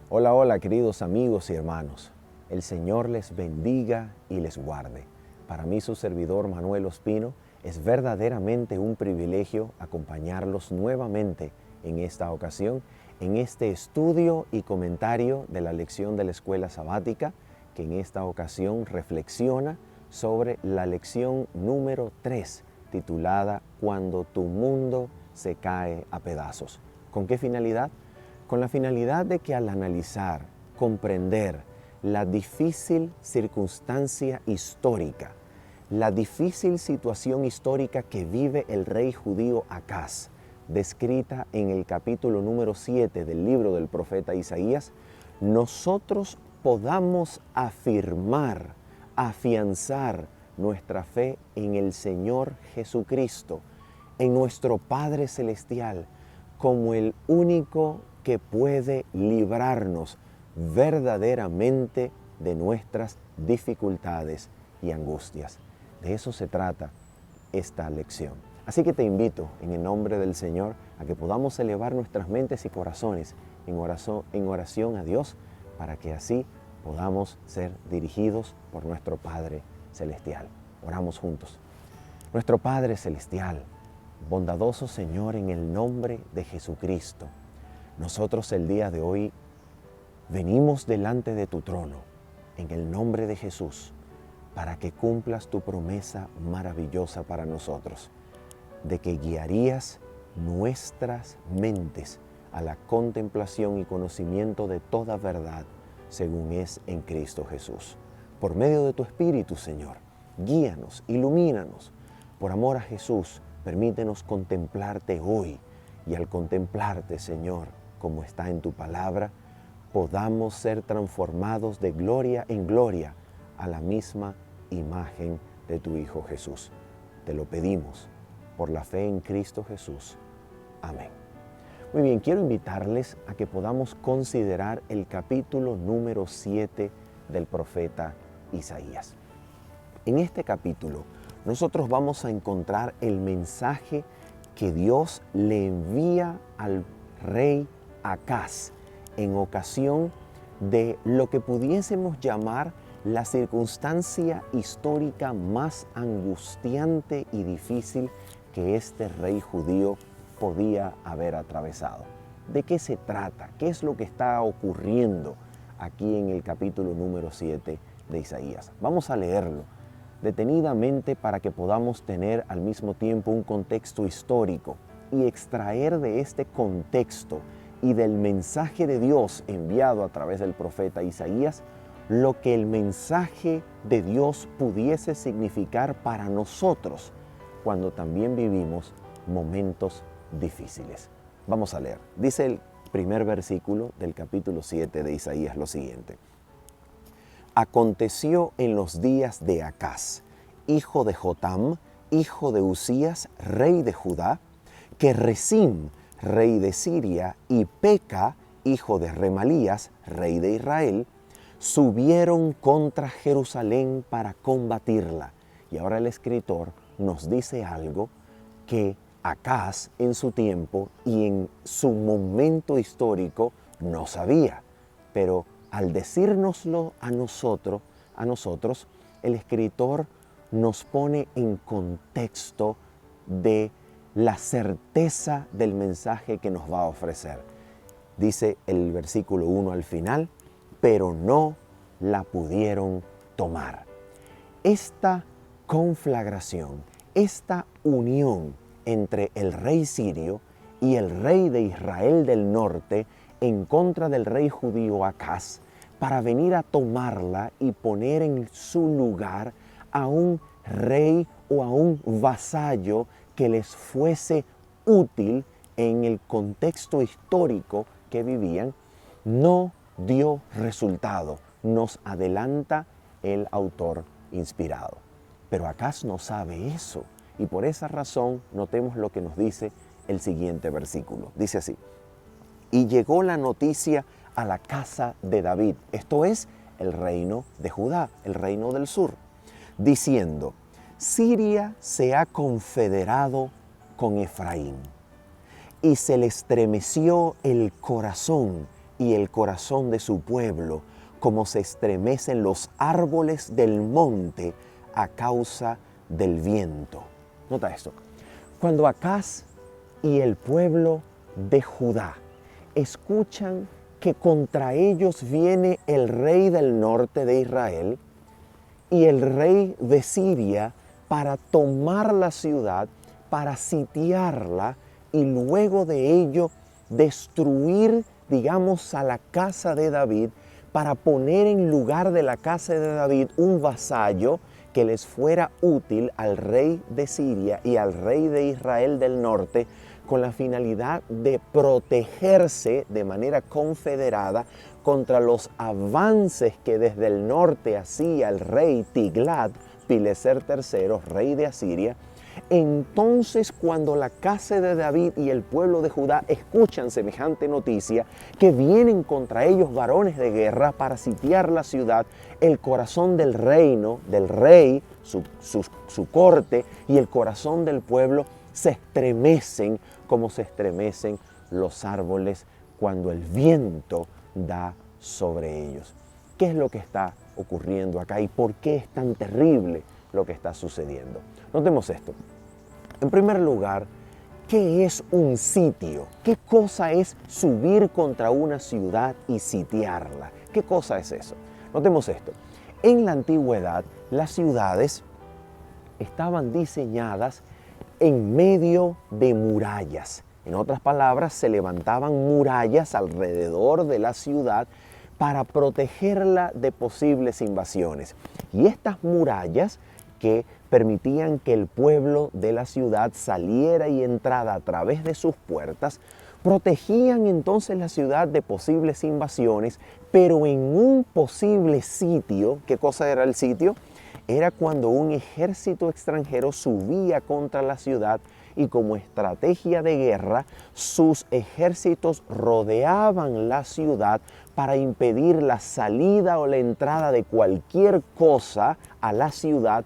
Hola, hola queridos amigos y hermanos. El Señor les bendiga y les guarde. Para mí, su servidor Manuel Ospino, es verdaderamente un privilegio acompañarlos nuevamente en esta ocasión, en este estudio y comentario de la lección de la escuela sabática, que en esta ocasión reflexiona sobre la lección número 3, titulada Cuando tu mundo se cae a pedazos. ¿Con qué finalidad? Con la finalidad de que al analizar, comprender la difícil circunstancia histórica, la difícil situación histórica que vive el rey judío Acaz, descrita en el capítulo número 7 del libro del profeta Isaías, nosotros podamos afirmar, afianzar nuestra fe en el Señor Jesucristo, en nuestro Padre Celestial, como el único que puede librarnos verdaderamente de nuestras dificultades y angustias. De eso se trata esta lección. Así que te invito en el nombre del Señor a que podamos elevar nuestras mentes y corazones en oración a Dios, para que así podamos ser dirigidos por nuestro Padre Celestial. Oramos juntos. Nuestro Padre Celestial, bondadoso Señor, en el nombre de Jesucristo, nosotros el día de hoy venimos delante de tu trono, en el nombre de Jesús, para que cumplas tu promesa maravillosa para nosotros, de que guiarías nuestras mentes a la contemplación y conocimiento de toda verdad, según es en Cristo Jesús. Por medio de tu Espíritu, Señor, guíanos, ilumínanos. Por amor a Jesús, permítenos contemplarte hoy, y al contemplarte, Señor, como está en tu palabra, podamos ser transformados de gloria en gloria a la misma imagen de tu Hijo Jesús. Te lo pedimos por la fe en Cristo Jesús. Amén. Muy bien, quiero invitarles a que podamos considerar el capítulo número 7 del profeta Isaías. En este capítulo, nosotros vamos a encontrar el mensaje que Dios le envía al rey Acaz en ocasión de lo que pudiésemos llamar la circunstancia histórica más angustiante y difícil que este rey judío podía haber atravesado. ¿De qué se trata? ¿Qué es lo que está ocurriendo aquí en el capítulo número 7 de Isaías? Vamos a leerlo detenidamente para que podamos tener al mismo tiempo un contexto histórico y extraer de este contexto y del mensaje de Dios enviado a través del profeta Isaías lo que el mensaje de Dios pudiese significar para nosotros cuando también vivimos momentos difíciles. Vamos a leer. Dice el primer versículo del capítulo 7 de Isaías lo siguiente. Aconteció en los días de Acaz, hijo de Jotam, hijo de Usías, rey de Judá, que Rezín, rey de Siria, y Peca, hijo de Remalías, rey de Israel, subieron contra Jerusalén para combatirla. Y ahora el escritor nos dice algo que Acaz en su tiempo y en su momento histórico no sabía, pero al decírnoslo a nosotros, el escritor nos pone en contexto de la certeza del mensaje que nos va a ofrecer. Dice el versículo 1 al final, pero no la pudieron tomar. Esta conflagración, esta unión entre el rey sirio y el rey de Israel del norte en contra del rey judío Acaz, para venir a tomarla y poner en su lugar a un rey o a un vasallo que les fuese útil en el contexto histórico que vivían, no dio resultado, nos adelanta el autor inspirado. Pero Acaz no sabe eso, y por esa razón notemos lo que nos dice el siguiente versículo. Dice así: y llegó la noticia a la casa de David, esto es, el reino de Judá, el reino del sur, diciendo: Siria se ha confederado con Efraín, y se le estremeció el corazón y el corazón de su pueblo, como se estremecen los árboles del monte a causa del viento. Nota esto. Cuando Acaz y el pueblo de Judá escuchan que contra ellos viene el rey del norte de Israel y el rey de Siria para tomar la ciudad, para sitiarla y luego de ello destruir, digamos, a la casa de David, para poner en lugar de la casa de David un vasallo que les fuera útil al rey de Siria y al rey de Israel del norte, con la finalidad de protegerse de manera confederada contra los avances que desde el norte hacía el rey Tiglat-Pileser III, rey de Asiria. Entonces, cuando la casa de David y el pueblo de Judá escuchan semejante noticia, que vienen contra ellos varones de guerra para sitiar la ciudad, el corazón del reino, del rey, su corte y el corazón del pueblo se estremecen como se estremecen los árboles cuando el viento da sobre ellos. ¿Qué es lo que está ocurriendo acá y por qué es tan terrible lo que está sucediendo? Notemos esto. En primer lugar, ¿qué es un sitio? ¿Qué cosa es subir contra una ciudad y sitiarla? ¿Qué cosa es eso? Notemos esto. En la antigüedad, las ciudades estaban diseñadas en medio de murallas. En otras palabras, se levantaban murallas alrededor de la ciudad para protegerla de posibles invasiones. Y estas murallas que permitían que el pueblo de la ciudad saliera y entrara a través de sus puertas, protegían entonces la ciudad de posibles invasiones, pero en un posible sitio. ¿Qué cosa era el sitio? Era cuando un ejército extranjero subía contra la ciudad y como estrategia de guerra, sus ejércitos rodeaban la ciudad para impedir la salida o la entrada de cualquier cosa a la ciudad,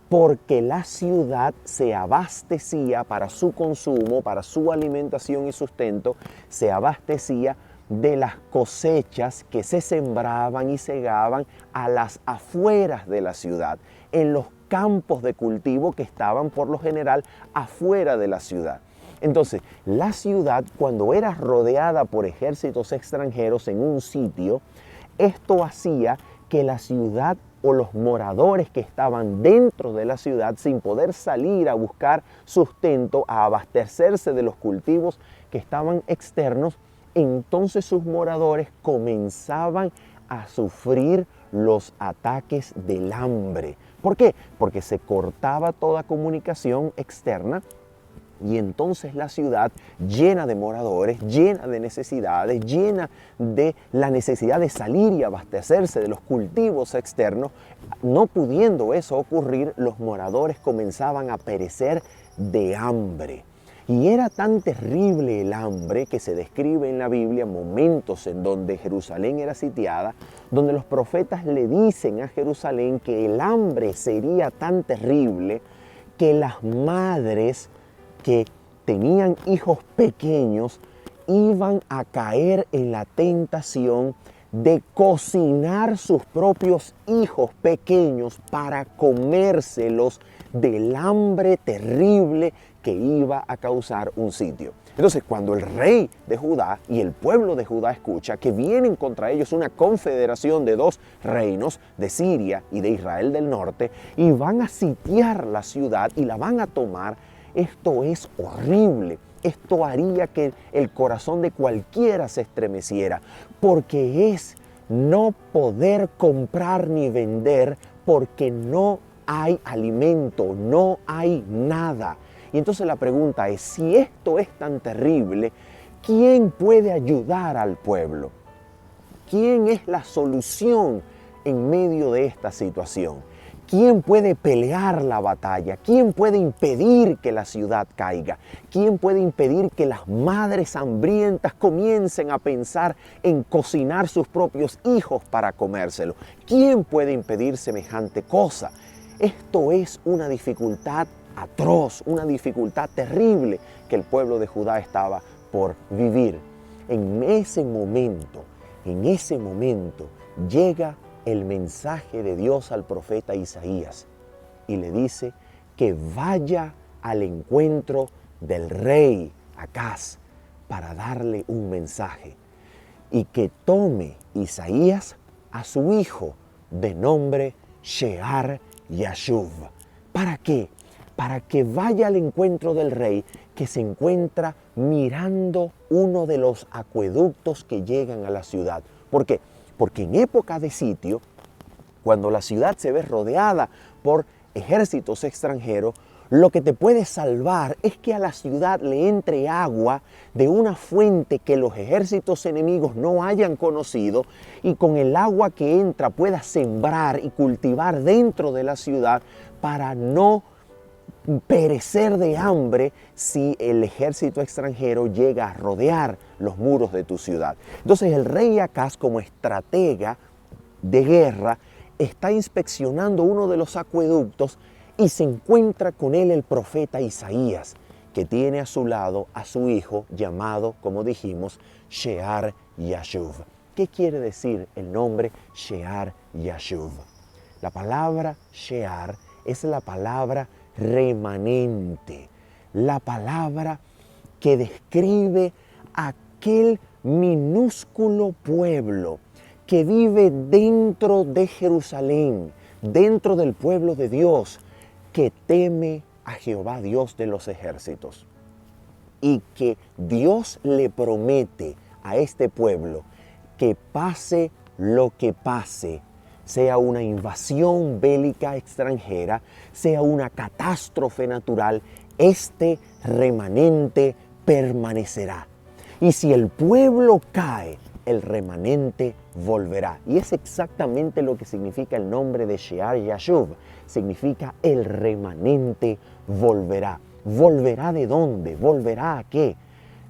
porque la ciudad se abastecía para su consumo, para su alimentación y sustento, se abastecía de las cosechas que se sembraban y segaban a las afueras de la ciudad, en los campos de cultivo que estaban por lo general afuera de la ciudad. Entonces, la ciudad, cuando era rodeada por ejércitos extranjeros en un sitio, esto hacía que la ciudad o los moradores que estaban dentro de la ciudad, sin poder salir a buscar sustento, a abastecerse de los cultivos que estaban externos, entonces sus moradores comenzaban a sufrir los ataques del hambre. ¿Por qué? Porque se cortaba toda comunicación externa y entonces la ciudad, llena de moradores, llena de necesidades, llena de la necesidad de salir y abastecerse de los cultivos externos, no pudiendo eso ocurrir, los moradores comenzaban a perecer de hambre. Y era tan terrible el hambre que se describe en la Biblia momentos en donde Jerusalén era sitiada, donde los profetas le dicen a Jerusalén que el hambre sería tan terrible que las madres que tenían hijos pequeños iban a caer en la tentación de cocinar sus propios hijos pequeños para comérselos del hambre terrible que iba a causar un sitio. Entonces, cuando el rey de Judá y el pueblo de Judá escucha que vienen contra ellos una confederación de dos reinos, de Siria y de Israel del norte, y van a sitiar la ciudad y la van a tomar, esto es horrible. Esto haría que el corazón de cualquiera se estremeciera, porque es no poder comprar ni vender porque no hay alimento, no hay nada. Y entonces la pregunta es, si esto es tan terrible, ¿quién puede ayudar al pueblo? ¿Quién es la solución en medio de esta situación? ¿Quién puede pelear la batalla? ¿Quién puede impedir que la ciudad caiga? ¿Quién puede impedir que las madres hambrientas comiencen a pensar en cocinar sus propios hijos para comérselo? ¿Quién puede impedir semejante cosa? Esto es una dificultad atroz, una dificultad terrible que el pueblo de Judá estaba por vivir. En ese momento En ese momento llega el mensaje de Dios al profeta Isaías y le dice que vaya al encuentro del rey Acaz para darle un mensaje y que tome Isaías a su hijo de nombre Shear-Yashub. ¿Para qué? Para que vaya al encuentro del rey que se encuentra mirando uno de los acueductos que llegan a la ciudad. ¿Por qué? Porque en época de sitio, cuando la ciudad se ve rodeada por ejércitos extranjeros, lo que te puede salvar es que a la ciudad le entre agua de una fuente que los ejércitos enemigos no hayan conocido y con el agua que entra puedas sembrar y cultivar dentro de la ciudad para no perecer de hambre si el ejército extranjero llega a rodear los muros de tu ciudad. Entonces el rey Acaz, como estratega de guerra, está inspeccionando uno de los acueductos y se encuentra con él el profeta Isaías, que tiene a su lado a su hijo llamado, como dijimos, Shear-Yashub. ¿Qué quiere decir el nombre Shear-Yashub? La palabra Shear es la palabra remanente, la palabra que describe aquel minúsculo pueblo que vive dentro de Jerusalén, dentro del pueblo de Dios, que teme a Jehová, Dios de los ejércitos, y que Dios le promete a este pueblo que pase lo que pase, sea una invasión bélica extranjera, sea una catástrofe natural, este remanente permanecerá. Y si el pueblo cae, el remanente volverá. Y es exactamente lo que significa el nombre de Shear-Yashub. Significa el remanente volverá. ¿Volverá de dónde? ¿Volverá a qué?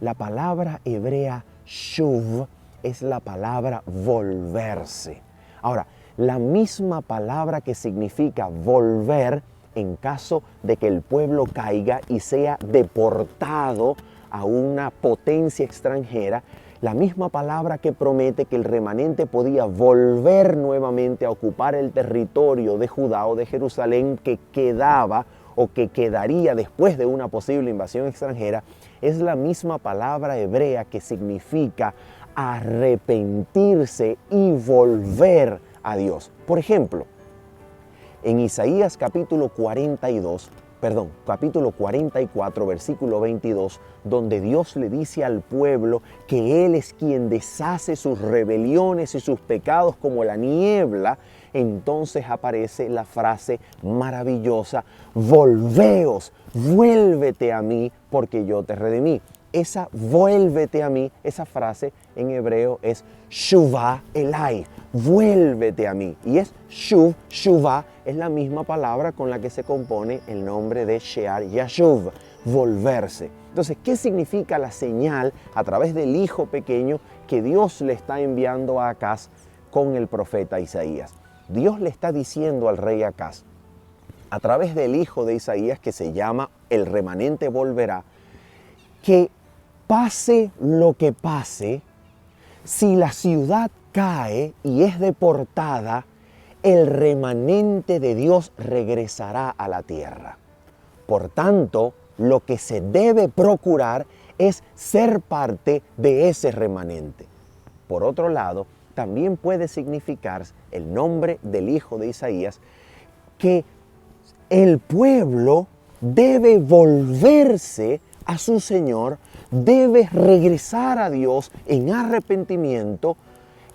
La palabra hebrea shuv es la palabra volverse. Ahora, la misma palabra que significa volver en caso de que el pueblo caiga y sea deportado a una potencia extranjera, la misma palabra que promete que el remanente podía volver nuevamente a ocupar el territorio de Judá o de Jerusalén que quedaba o que quedaría después de una posible invasión extranjera, es la misma palabra hebrea que significa arrepentirse y volver a Dios. Por ejemplo, en Isaías capítulo 44, versículo 22, donde Dios le dice al pueblo que Él es quien deshace sus rebeliones y sus pecados como la niebla, entonces aparece la frase maravillosa, volveos, vuélvete a mí, porque yo te redimí. Esa vuélvete a mí, esa frase en hebreo es shuvah elai, vuélvete a mí. Y es shuv, shuvah, es la misma palabra con la que se compone el nombre de Shear-Yashub, volverse. Entonces, ¿qué significa la señal a través del hijo pequeño que Dios le está enviando a Acaz con el profeta Isaías? Dios le está diciendo al rey Acaz, a través del hijo de Isaías que se llama el remanente volverá, que pase lo que pase, si la ciudad cae y es deportada, el remanente de Dios regresará a la tierra. Por tanto, lo que se debe procurar es ser parte de ese remanente. Por otro lado, también puede significar el nombre del hijo de Isaías que el pueblo debe volverse a su Señor, debe regresar a Dios en arrepentimiento,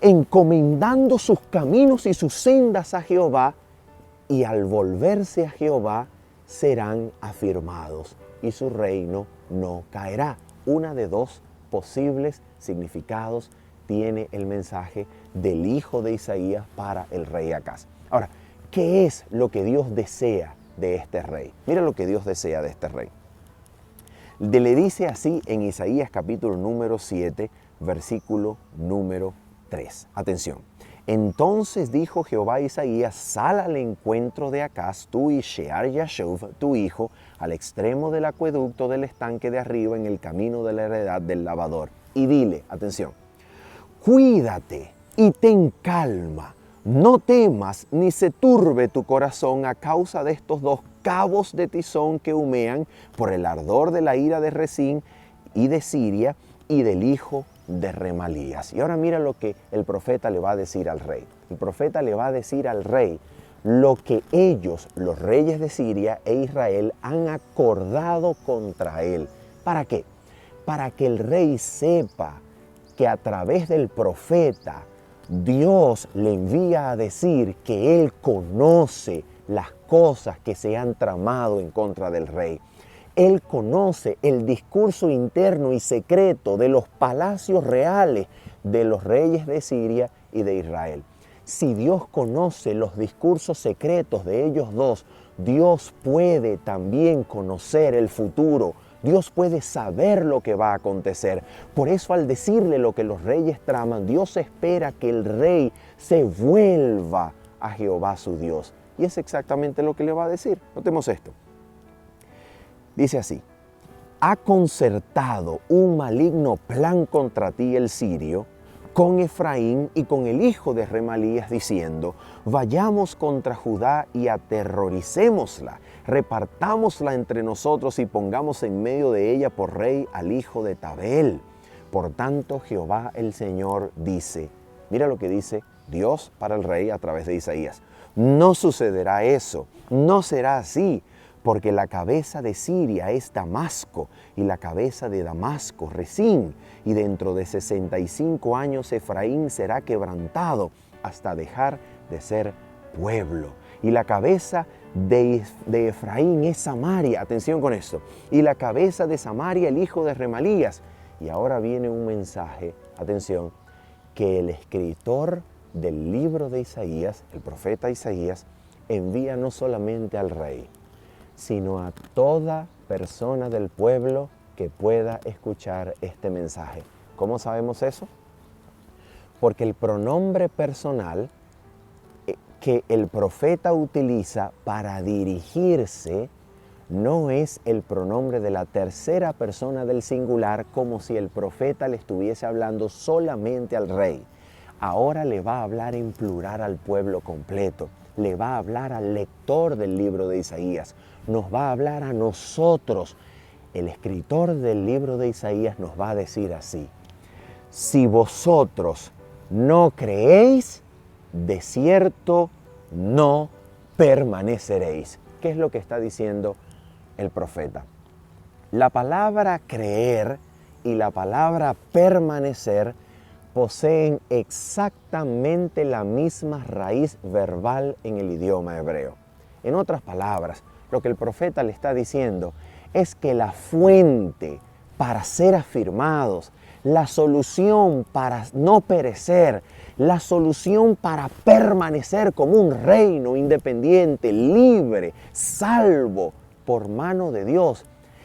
encomendando sus caminos y sus sendas a Jehová, y al volverse a Jehová serán afirmados y su reino no caerá. Una de dos posibles significados tiene el mensaje del hijo de Isaías para el rey Acaz. Ahora, ¿qué es lo que Dios desea de este rey? Mira lo que Dios desea de este rey. Le dice así en Isaías capítulo número 7, versículo número 3. Atención. Entonces dijo Jehová a Isaías, sal al encuentro de Acaz, tú y Shear-Yashub, tu hijo, al extremo del acueducto del estanque de arriba en el camino de la heredad del lavador. Y dile, atención, cuídate y ten calma. No temas ni se turbe tu corazón a causa de estos dos cabos de tizón que humean por el ardor de la ira de Rezín y de Siria y del hijo de Remalías. Y ahora mira lo que el profeta le va a decir al rey. El profeta le va a decir al rey lo que ellos, los reyes de Siria e Israel, han acordado contra él. ¿Para qué? Para que el rey sepa que a través del profeta Dios le envía a decir que Él conoce las cosas que se han tramado en contra del rey. Él conoce el discurso interno y secreto de los palacios reales de los reyes de Siria y de Israel. Si Dios conoce los discursos secretos de ellos dos, Dios puede también conocer el futuro. Dios puede saber lo que va a acontecer. Por eso al decirle lo que los reyes traman, Dios espera que el rey se vuelva a Jehová su Dios. Y es exactamente lo que le va a decir. Notemos esto. Dice así: ha concertado un maligno plan contra ti el sirio, con Efraín y con el hijo de Remalías, diciendo: vayamos contra Judá y aterroricémosla, repartámosla entre nosotros y pongamos en medio de ella por rey al hijo de Tabeel. Por tanto, Jehová el Señor dice, mira lo que dice Dios para el rey a través de Isaías: no sucederá eso, no será así, porque la cabeza de Siria es Damasco y la cabeza de Damasco Rezín, y dentro de 65 años Efraín será quebrantado hasta dejar de ser pueblo. Y la cabeza de Efraín es Samaria, atención con esto, y la cabeza de Samaria el hijo de Remalías. Y ahora viene un mensaje, atención, que el escritor del libro de Isaías, el profeta Isaías, envía no solamente al rey, sino a toda persona del pueblo que pueda escuchar este mensaje. ¿Cómo sabemos eso? Porque el pronombre personal que el profeta utiliza para dirigirse no es el pronombre de la tercera persona del singular, como si el profeta le estuviese hablando solamente al rey. Ahora le va a hablar en plural al pueblo completo. Le va a hablar al lector del libro de Isaías. Nos va a hablar a nosotros. El escritor del libro de Isaías nos va a decir así: si vosotros no creéis, de cierto no permaneceréis. ¿Qué es lo que está diciendo el profeta? La palabra creer y la palabra permanecer poseen exactamente la misma raíz verbal en el idioma hebreo. En otras palabras, lo que el profeta le está diciendo es que la fuente para ser afirmados, la solución para no perecer, la solución para permanecer como un reino independiente, libre, salvo por mano de Dios,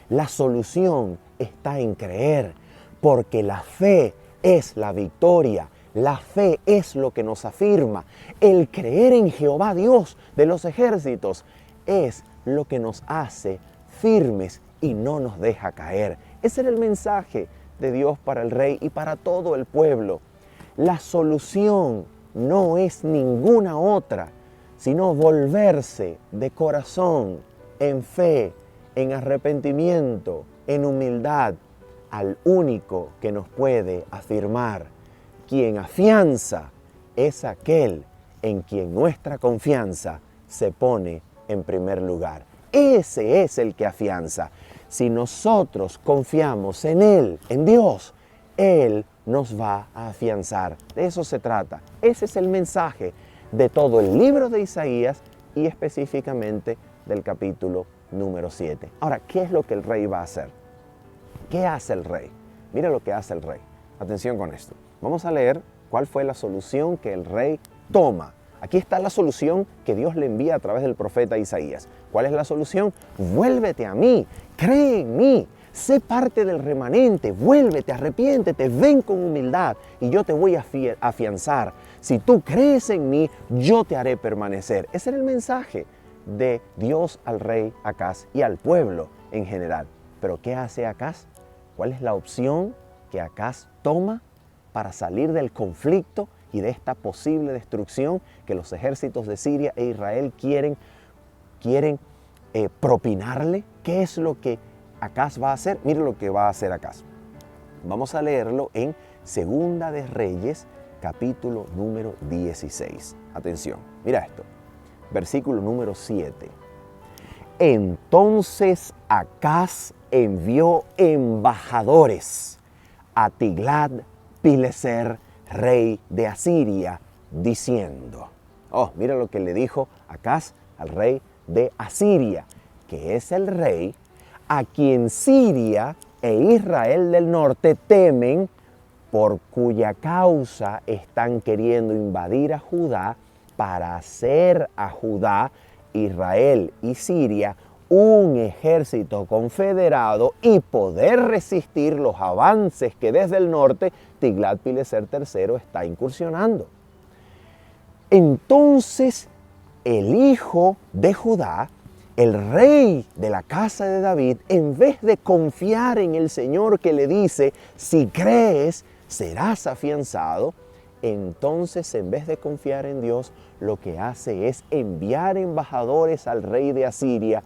la solución está en creer, porque la fe es la victoria. La fe es lo que nos afirma. El creer en Jehová Dios de los ejércitos es lo que nos hace firmes y no nos deja caer. Ese era el mensaje de Dios para el rey y para todo el pueblo. La solución no es ninguna otra, sino volverse de corazón, en fe, en arrepentimiento, en humildad, al único que nos puede afirmar. Quien afianza es aquel en quien nuestra confianza se pone en primer lugar. Ese es el que afianza. Si nosotros confiamos en Él, en Dios, Él nos va a afianzar. De eso se trata. Ese es el mensaje de todo el libro de Isaías y específicamente del capítulo número 7. Ahora, ¿qué es lo que el rey va a hacer? ¿Qué hace el rey? Mira lo que hace el rey. Atención con esto. Vamos a leer cuál fue la solución que el rey toma. Aquí está la solución que Dios le envía a través del profeta Isaías. ¿Cuál es la solución? Vuélvete a mí, cree en mí, sé parte del remanente, vuélvete, arrepiéntete, ven con humildad y yo te voy a afianzar. Si tú crees en mí, yo te haré permanecer. Ese era el mensaje de Dios al rey Acaz y al pueblo en general. ¿Pero qué hace Acaz? ¿Cuál es la opción que Acaz toma? para salir del conflicto y de esta posible destrucción que los ejércitos de Siria e Israel quieren propinarle? ¿Qué es lo que Acaz va a hacer? Mire lo que va a hacer Acaz. Vamos a leerlo en Segunda de Reyes, capítulo número 16. Atención, mira esto. Versículo número 7. Entonces Acaz envió embajadores a Tiglat-Pileser, rey de Asiria, diciendo, mira lo que le dijo Acaz al rey de Asiria, que es el rey a quien Siria e Israel del norte temen, por cuya causa están queriendo invadir a Judá para hacer a Judá, Israel y Siria un ejército confederado y poder resistir los avances que desde el norte Tiglat-Pileser III está incursionando. Entonces el hijo de Judá, el rey de la casa de David, en vez de confiar en el Señor que le dice, si crees, serás afianzado, entonces en vez de confiar en Dios, lo que hace es enviar embajadores al rey de Asiria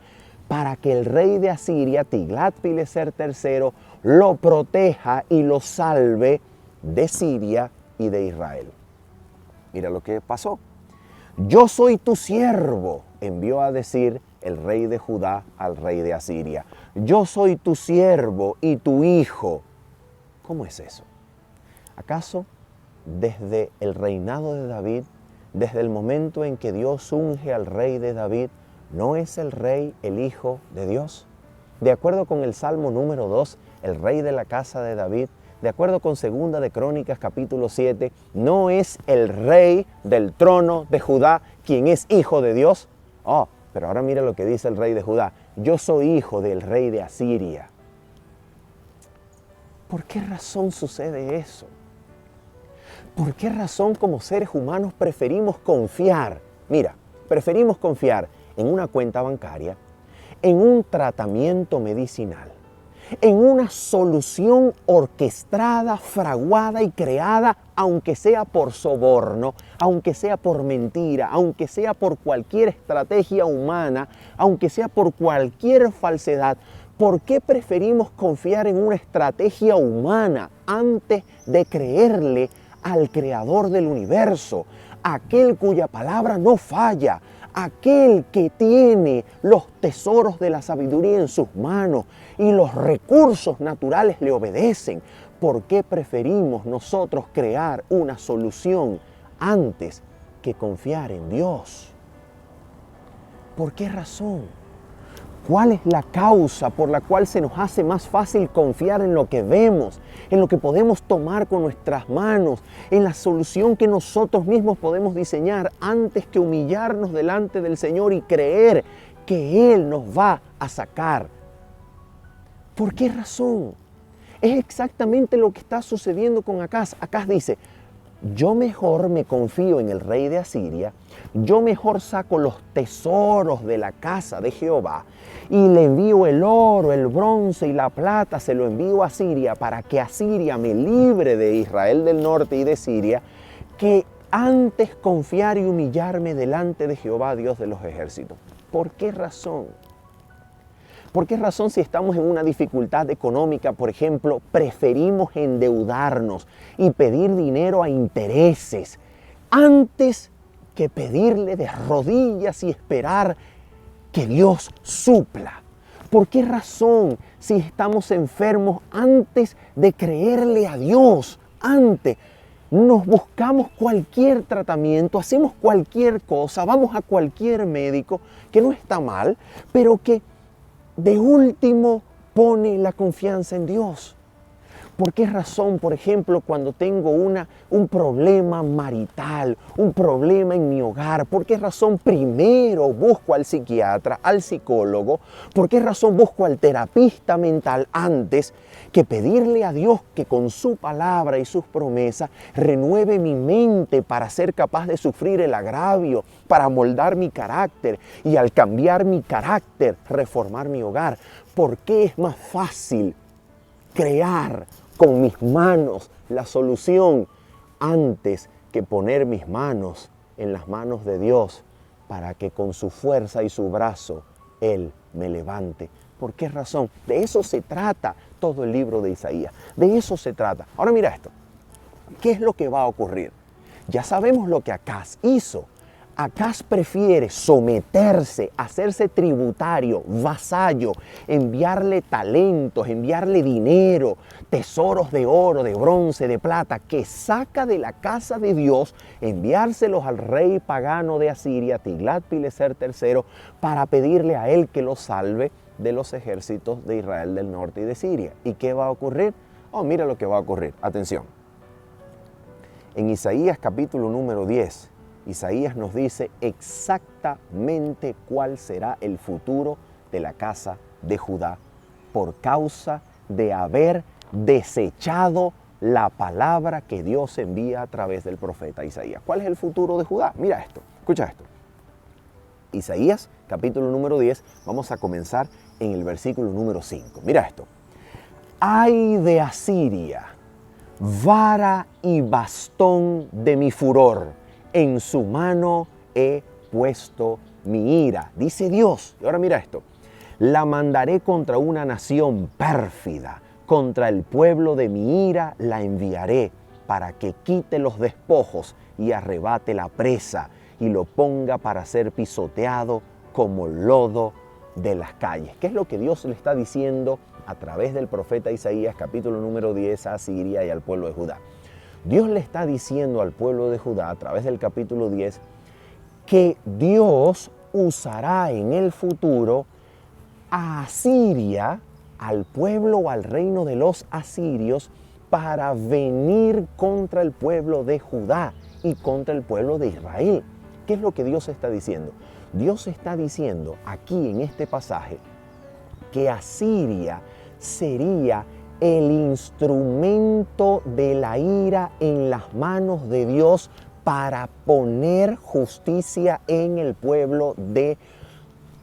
para que el rey de Asiria, Tiglat-Pileser III, lo proteja y lo salve de Siria y de Israel. Mira lo que pasó. Yo soy tu siervo, envió a decir el rey de Judá al rey de Asiria. Yo soy tu siervo y tu hijo. ¿Cómo es eso? ¿Acaso desde el reinado de David, desde el momento en que Dios unge al rey de David, no es el rey el hijo de Dios? De acuerdo con el Salmo número 2, el rey de la casa de David, de acuerdo con Segunda de Crónicas capítulo 7, ¿no es el rey del trono de Judá quien es hijo de Dios? Pero ahora mira lo que dice el rey de Judá. Yo soy hijo del rey de Asiria. ¿Por qué razón sucede eso? ¿Por qué razón como seres humanos preferimos confiar? Mira, preferimos confiar en una cuenta bancaria, en un tratamiento medicinal, en una solución orquestada, fraguada y creada, aunque sea por soborno, aunque sea por mentira, aunque sea por cualquier estrategia humana, aunque sea por cualquier falsedad. ¿Por qué preferimos confiar en una estrategia humana antes de creerle al Creador del universo, aquel cuya palabra no falla, aquel que tiene los tesoros de la sabiduría en sus manos y los recursos naturales le obedecen? ¿Por qué preferimos nosotros crear una solución antes que confiar en Dios? ¿Por qué razón? ¿Cuál es la causa por la cual se nos hace más fácil confiar en lo que vemos, en lo que podemos tomar con nuestras manos, en la solución que nosotros mismos podemos diseñar antes que humillarnos delante del Señor y creer que Él nos va a sacar? ¿Por qué razón? Es exactamente lo que está sucediendo con Acaz. Acaz dice, yo mejor me confío en el rey de Asiria, yo mejor saco los tesoros de la casa de Jehová y le envío el oro, el bronce y la plata, se lo envío a Siria para que Asiria me libre de Israel del norte y de Siria, que antes confiar y humillarme delante de Jehová, Dios de los ejércitos. ¿Por qué razón? ¿Por qué razón si estamos en una dificultad económica, por ejemplo, preferimos endeudarnos y pedir dinero a intereses antes que pedirle de rodillas y esperar que Dios supla? ¿Por qué razón si estamos enfermos antes de creerle a Dios, antes nos buscamos cualquier tratamiento, hacemos cualquier cosa, vamos a cualquier médico, que no está mal, pero que de último pone la confianza en Dios? ¿Por qué razón, por ejemplo, cuando tengo un problema marital, un problema en mi hogar, por qué razón primero busco al psiquiatra, al psicólogo? ¿Por qué razón busco al terapista mental antes que pedirle a Dios que con su palabra y sus promesas renueve mi mente para ser capaz de sufrir el agravio, para moldar mi carácter y al cambiar mi carácter, reformar mi hogar? ¿Por qué es más fácil crear con mis manos la solución antes que poner mis manos en las manos de Dios para que con su fuerza y su brazo Él me levante. ¿Por qué razón? De eso se trata todo el libro de Isaías. De eso se trata. Ahora mira esto. ¿Qué es lo que va a ocurrir? Ya sabemos lo que Acaz hizo. Acaz prefiere someterse, hacerse tributario, vasallo, enviarle talentos, enviarle dinero, tesoros de oro, de bronce, de plata, que saca de la casa de Dios, enviárselos al rey pagano de Asiria, Tiglat-Pileser III, para pedirle a él que lo salve de los ejércitos de Israel del norte y de Siria. ¿Y qué va a ocurrir? Oh, mira lo que va a ocurrir. Atención. En Isaías capítulo número 10, Isaías nos dice exactamente cuál será el futuro de la casa de Judá por causa de haber desechado la palabra que Dios envía a través del profeta Isaías. ¿Cuál es el futuro de Judá? Mira esto, escucha esto. Isaías capítulo número 10, vamos a comenzar en el versículo número 5. Mira esto. Ay de Asiria, vara y bastón de mi furor, en su mano he puesto mi ira, dice Dios. Y ahora mira esto. La mandaré contra una nación pérfida, contra el pueblo de mi ira la enviaré, para que quite los despojos y arrebate la presa, y lo ponga para ser pisoteado como lodo de las calles. ¿Qué es lo que Dios le está diciendo a través del profeta Isaías, capítulo número 10, a Asiria y al pueblo de Judá? Dios le está diciendo al pueblo de Judá, a través del capítulo 10, que Dios usará en el futuro a Asiria, al pueblo o al reino de los asirios, para venir contra el pueblo de Judá y contra el pueblo de Israel. ¿Qué es lo que Dios está diciendo? Dios está diciendo aquí en este pasaje que Asiria sería el instrumento de la ira en las manos de Dios para poner justicia en el pueblo de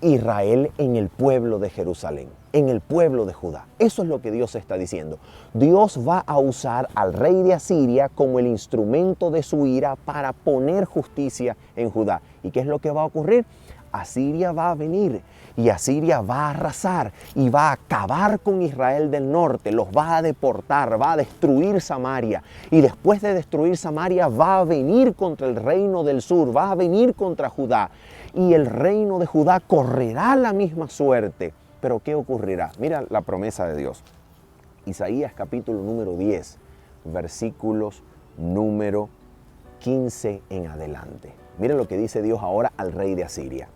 Israel, en el pueblo de Jerusalén, en el pueblo de Judá. Eso es lo que Dios está diciendo. Dios va a usar al rey de Asiria como el instrumento de su ira para poner justicia en Judá. ¿Y qué es lo que va a ocurrir? Asiria va a venir y Asiria va a arrasar y va a acabar con Israel del norte, los va a deportar, va a destruir Samaria, y después de destruir Samaria va a venir contra el reino del sur, va a venir contra Judá, y el reino de Judá correrá la misma suerte. Pero ¿qué ocurrirá? Mira la promesa de Dios. Isaías capítulo número 10, versículos número 15 en adelante. Mira lo que dice Dios ahora al rey de Asiria.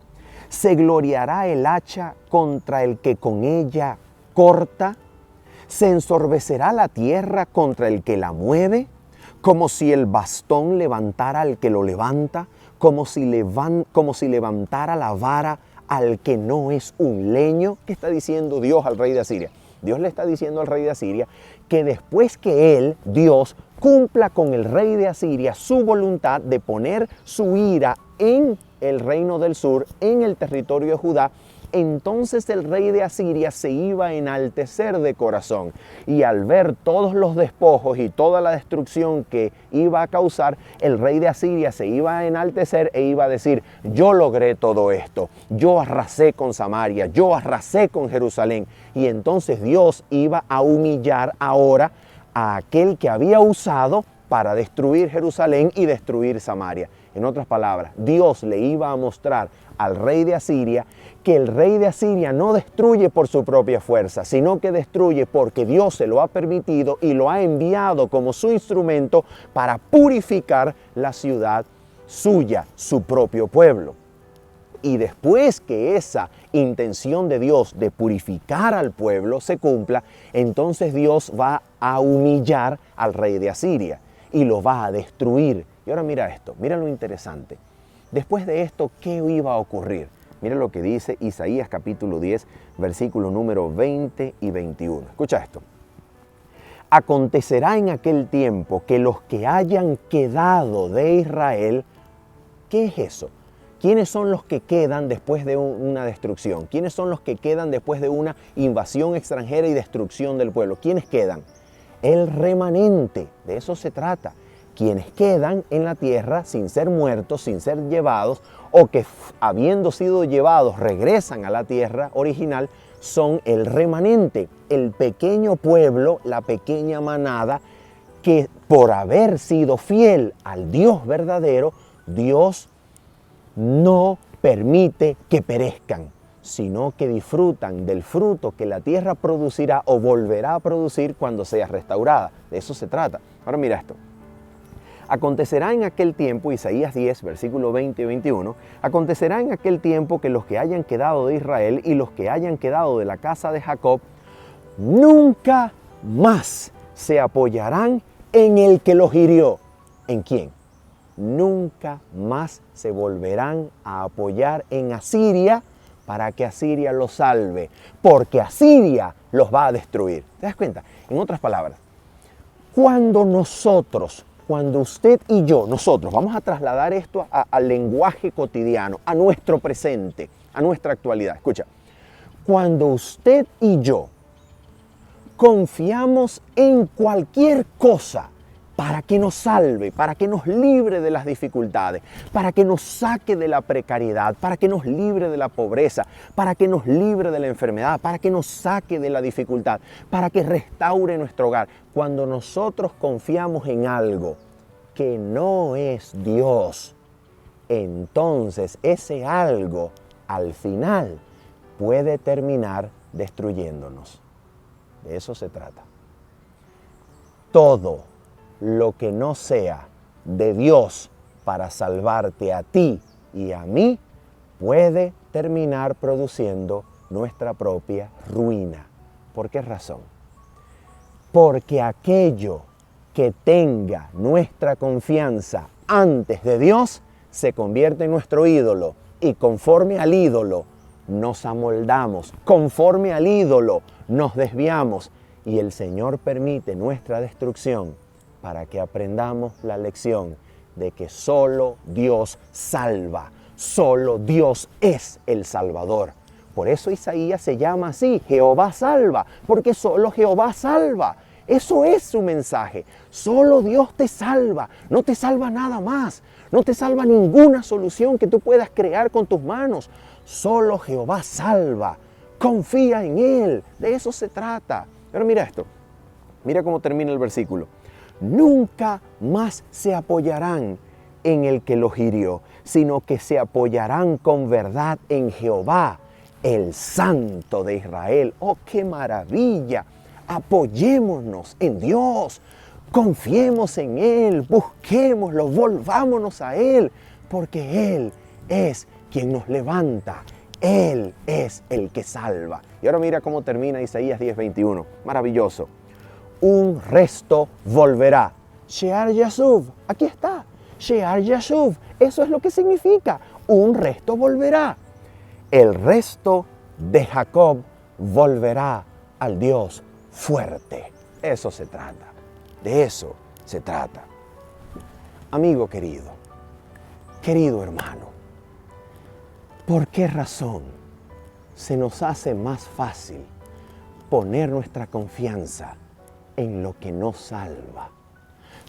Se gloriará el hacha contra el que con ella corta, se ensorbecerá la tierra contra el que la mueve, como si el bastón levantara al que lo levanta, como si levantara la vara al que no es un leño. ¿Qué está diciendo Dios al rey de Asiria? Dios le está diciendo al rey de Asiria que después que él, Dios, cumpla con el rey de Asiria su voluntad de poner su ira en el reino del sur, en el territorio de Judá, entonces el rey de Asiria se iba a enaltecer de corazón, y al ver todos los despojos y toda la destrucción que iba a causar, el rey de Asiria se iba a enaltecer e iba a decir: yo logré todo esto, yo arrasé con Samaria, yo arrasé con Jerusalén. Y entonces Dios iba a humillar ahora a aquel que había usado para destruir Jerusalén y destruir Samaria. En otras palabras, Dios le iba a mostrar al rey de Asiria que el rey de Asiria no destruye por su propia fuerza, sino que destruye porque Dios se lo ha permitido y lo ha enviado como su instrumento para purificar la ciudad suya, su propio pueblo. Y después que esa intención de Dios de purificar al pueblo se cumpla, entonces Dios va a humillar al rey de Asiria y lo va a destruir. Y ahora mira esto, mira lo interesante. Después de esto, ¿qué iba a ocurrir? Mira lo que dice Isaías capítulo 10, versículo número 20 y 21. Escucha esto. Acontecerá en aquel tiempo que los que hayan quedado de Israel, ¿qué es eso? ¿Quiénes son los que quedan después de una destrucción? ¿Quiénes son los que quedan después de una invasión extranjera y destrucción del pueblo? ¿Quiénes quedan? el remanente. De eso se trata. Quienes quedan en la tierra sin ser muertos, sin ser llevados, o que habiendo sido llevados regresan a la tierra original, son el remanente, el pequeño pueblo, la pequeña manada que por haber sido fiel al Dios verdadero, Dios no permite que perezcan, sino que disfrutan del fruto que la tierra producirá o volverá a producir cuando sea restaurada. De eso se trata. Ahora mira esto. Acontecerá en aquel tiempo, Isaías 10, versículo 20 y 21, acontecerá en aquel tiempo que los que hayan quedado de Israel y los que hayan quedado de la casa de Jacob, nunca más se apoyarán en el que los hirió. ¿En quién? Nunca más se volverán a apoyar en Asiria para que Asiria los salve, porque Asiria los va a destruir. ¿Te das cuenta? En otras palabras, cuando usted y yo, nosotros, vamos a trasladar esto al lenguaje cotidiano, a nuestro presente, a nuestra actualidad. Escucha, cuando usted y yo confiamos en cualquier cosa para que nos salve, para que nos libre de las dificultades, para que nos saque de la precariedad, para que nos libre de la pobreza, para que nos libre de la enfermedad, para que nos saque de la dificultad, para que restaure nuestro hogar. Cuando nosotros confiamos en algo que no es Dios, entonces ese algo al final puede terminar destruyéndonos. De eso se trata. Todo lo que no sea de Dios para salvarte a ti y a mí puede terminar produciendo nuestra propia ruina. ¿Por qué razón? Porque aquello que tenga nuestra confianza antes de Dios se convierte en nuestro ídolo, y conforme al ídolo nos amoldamos, conforme al ídolo nos desviamos, y el Señor permite nuestra destrucción para que aprendamos la lección de que solo Dios salva, solo Dios es el Salvador. Por eso Isaías se llama así, Jehová salva, porque solo Jehová salva. Eso es su mensaje. Solo Dios te salva, no te salva nada más, no te salva ninguna solución que tú puedas crear con tus manos. Solo Jehová salva. Confía en Él, de eso se trata. Pero mira esto, mira cómo termina el versículo. Nunca más se apoyarán en el que los hirió, sino que se apoyarán con verdad en Jehová, el Santo de Israel. ¡Oh, qué maravilla! Apoyémonos en Dios, confiemos en Él, busquémoslo, volvámonos a Él, porque Él es quien nos levanta, Él es el que salva. Y ahora mira cómo termina Isaías 10:21, maravilloso. Un resto volverá. Shear Yashuv, aquí está. Shear Yashuv, eso es lo que significa. Un resto volverá. El resto de Jacob volverá al Dios fuerte. Eso se trata. De eso se trata. Amigo querido, querido hermano, ¿por qué razón se nos hace más fácil poner nuestra confianza en lo que nos salva?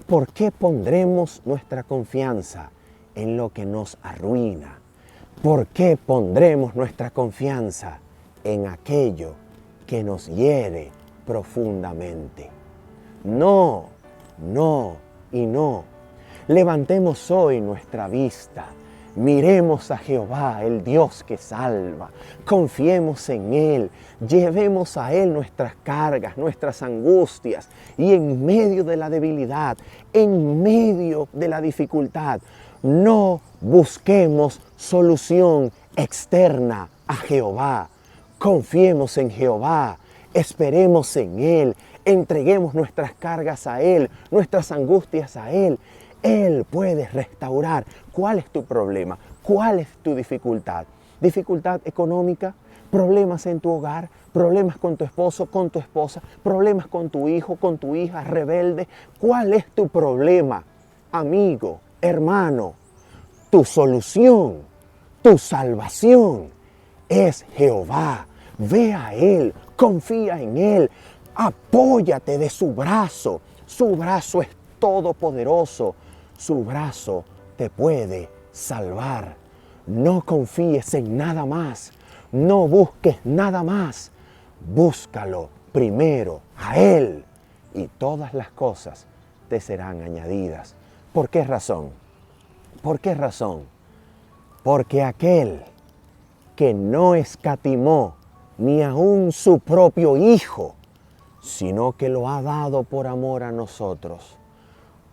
¿Por qué pondremos nuestra confianza en lo que nos arruina? ¿Por qué pondremos nuestra confianza en aquello que nos hiere profundamente? No, no y no. Levantemos hoy nuestra vista. Miremos a Jehová, el Dios que salva. Confiemos en Él. Llevemos a Él nuestras cargas, nuestras angustias. Y en medio de la debilidad, en medio de la dificultad, no busquemos solución externa a Jehová. Confiemos en Jehová. Esperemos en Él. Entreguemos nuestras cargas a Él, nuestras angustias a Él. Él puede restaurar. ¿Cuál es tu problema? ¿Cuál es tu dificultad? ¿Dificultad económica? ¿Problemas en tu hogar? ¿Problemas con tu esposo, con tu esposa? ¿Problemas con tu hijo, con tu hija rebelde? ¿Cuál es tu problema? Amigo, hermano, tu solución, tu salvación es Jehová. Ve a Él, confía en Él. Apóyate de su brazo. Su brazo es todopoderoso. Su brazo te puede salvar. No confíes en nada más. No busques nada más. Búscalo primero a Él y todas las cosas te serán añadidas. ¿Por qué razón? ¿Por qué razón? Porque aquel que no escatimó ni aun su propio Hijo, sino que lo ha dado por amor a nosotros,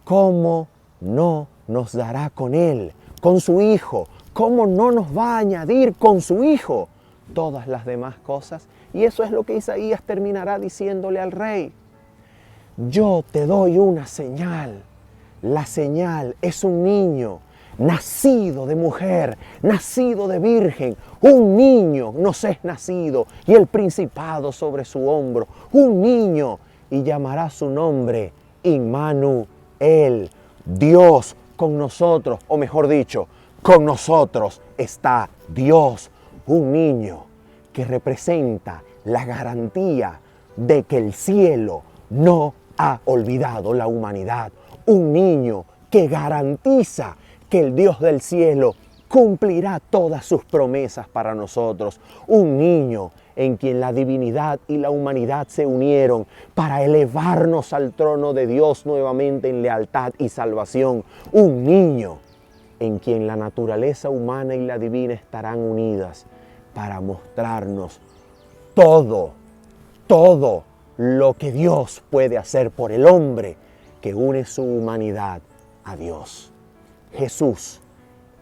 ¿cómo no nos dará con Él, con su Hijo? ¿Cómo no nos va a añadir con su Hijo todas las demás cosas? Y eso es lo que Isaías terminará diciéndole al rey. Yo te doy una señal. La señal es un niño nacido de mujer, nacido de virgen. Un niño nos es nacido y el principado sobre su hombro. Un niño, y llamará su nombre Immanuel, Dios con nosotros, o mejor dicho, con nosotros está Dios. Un niño que representa la garantía de que el cielo no ha olvidado la humanidad. Un niño que garantiza que el Dios del cielo cumplirá todas sus promesas para nosotros. Un niño en quien la divinidad y la humanidad se unieron para elevarnos al trono de Dios nuevamente en lealtad y salvación. Un niño en quien la naturaleza humana y la divina estarán unidas para mostrarnos todo lo que Dios puede hacer por el hombre que une su humanidad a Dios. Jesús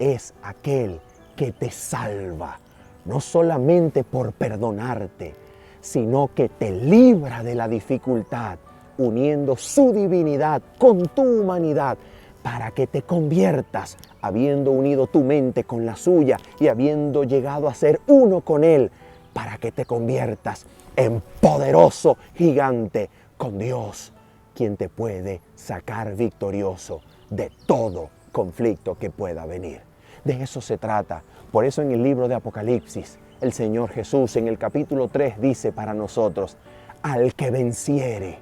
es aquel que te salva, no solamente por perdonarte, sino que te libra de la dificultad, uniendo su divinidad con tu humanidad, para que te conviertas, habiendo unido tu mente con la suya y habiendo llegado a ser uno con Él, para que te conviertas en poderoso gigante con Dios, quien te puede sacar victorioso de todo conflicto que pueda venir. De eso se trata. Por eso en el libro de Apocalipsis, el Señor Jesús en el capítulo 3 dice para nosotros: al que venciere,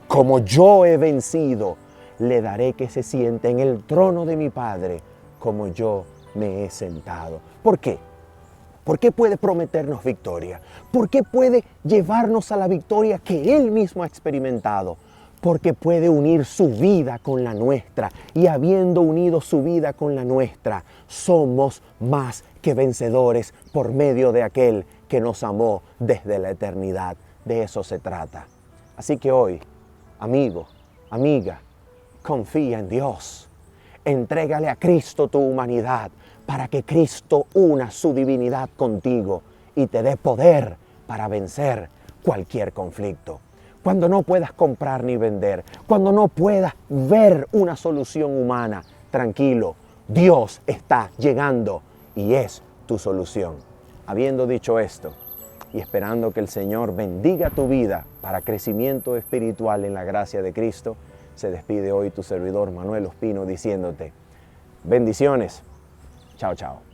como yo he vencido, le daré que se siente en el trono de mi Padre, como yo me he sentado. ¿Por qué? ¿Por qué puede prometernos victoria? ¿Por qué puede llevarnos a la victoria que Él mismo ha experimentado? Porque puede unir su vida con la nuestra, y habiendo unido su vida con la nuestra, somos más que vencedores por medio de aquel que nos amó desde la eternidad. De eso se trata. Así que hoy, amigo, amiga, confía en Dios. Entrégale a Cristo tu humanidad para que Cristo una su divinidad contigo y te dé poder para vencer cualquier conflicto. Cuando no puedas comprar ni vender, cuando no puedas ver una solución humana, tranquilo, Dios está llegando y es tu solución. Habiendo dicho esto y esperando que el Señor bendiga tu vida para crecimiento espiritual en la gracia de Cristo, se despide hoy tu servidor Manuel Ospino diciéndote: bendiciones. Chao, chao.